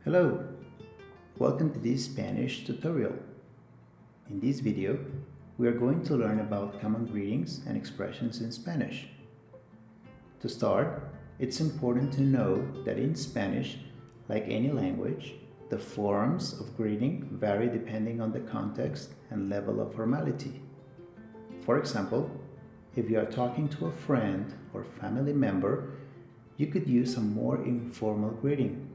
Hello, welcome to this Spanish tutorial. In this video, we are going to learn about common greetings and expressions in Spanish. To start, it's important to know that in Spanish, like any language, the forms of greeting vary depending on the context and level of formality. For example, if you are talking to a friend or family member, you could use a more informal greeting.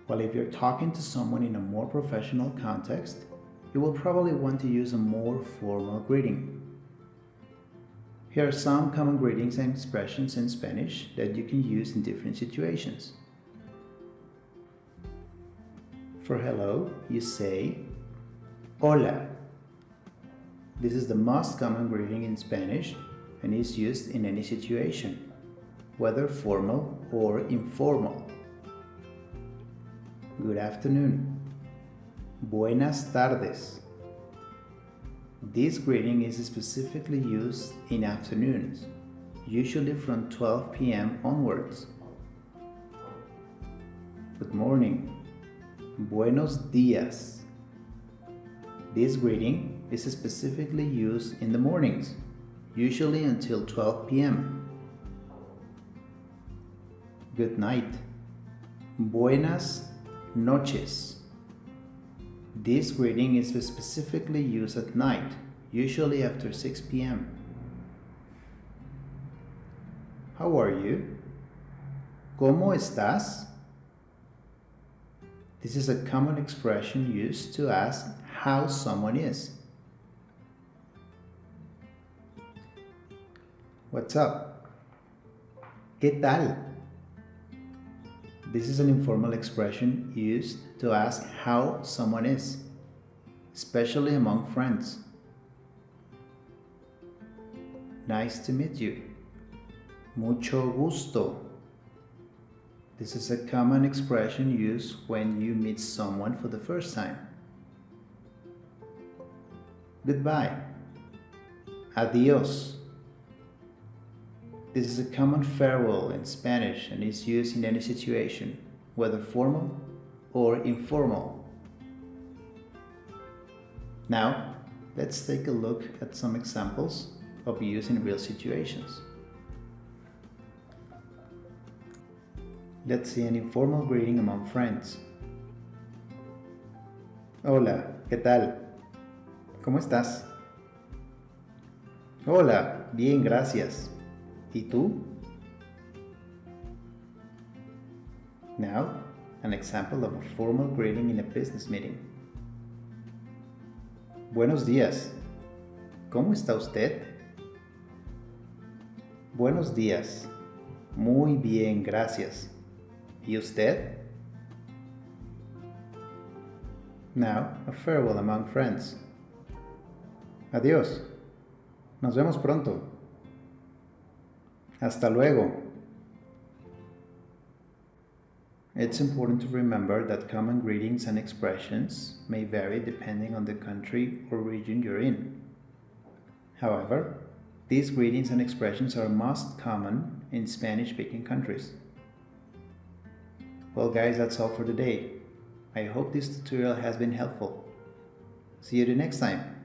While if you're talking to someone in a more professional context, you will probably want to use a more formal greeting. Here are some common greetings and expressions in Spanish that you can use in different situations. For hello, you say Hola. This is the most common greeting in Spanish and is used in any situation, whether formal or informal. Good afternoon. Buenas tardes. This greeting is specifically used in afternoons, usually from 12 p.m. onwards. Good morning. Buenos días. This greeting is specifically used in the mornings, usually until 12 p.m. Good night. Buenas NOCHES. This greeting is specifically used at night, usually after 6 p.m. How are you? ¿Cómo estás? This is a common expression used to ask how someone is. What's up? ¿Qué tal? This is an informal expression used to ask how someone is, especially among friends. Nice to meet you. Mucho gusto. This is a common expression used when you meet someone for the first time. Goodbye. Adios. This is a common farewell in Spanish and is used in any situation, whether formal or informal. Now, let's take a look at some examples of use in real situations. Let's see an informal greeting among friends. Hola, ¿qué tal? ¿Cómo estás? Hola, bien, gracias. ¿Y tú? Now, an example of a formal greeting in a business meeting. Buenos días. ¿Cómo está usted? Buenos días. Muy bien, gracias. ¿Y usted? Now, a farewell among friends. Adiós. Nos vemos pronto. Hasta luego. It's important to remember that common greetings and expressions may vary depending on the country or region you're in. However, these greetings and expressions are most common in Spanish-speaking countries. Well guys, that's all for today. I hope this tutorial has been helpful. See you the next time.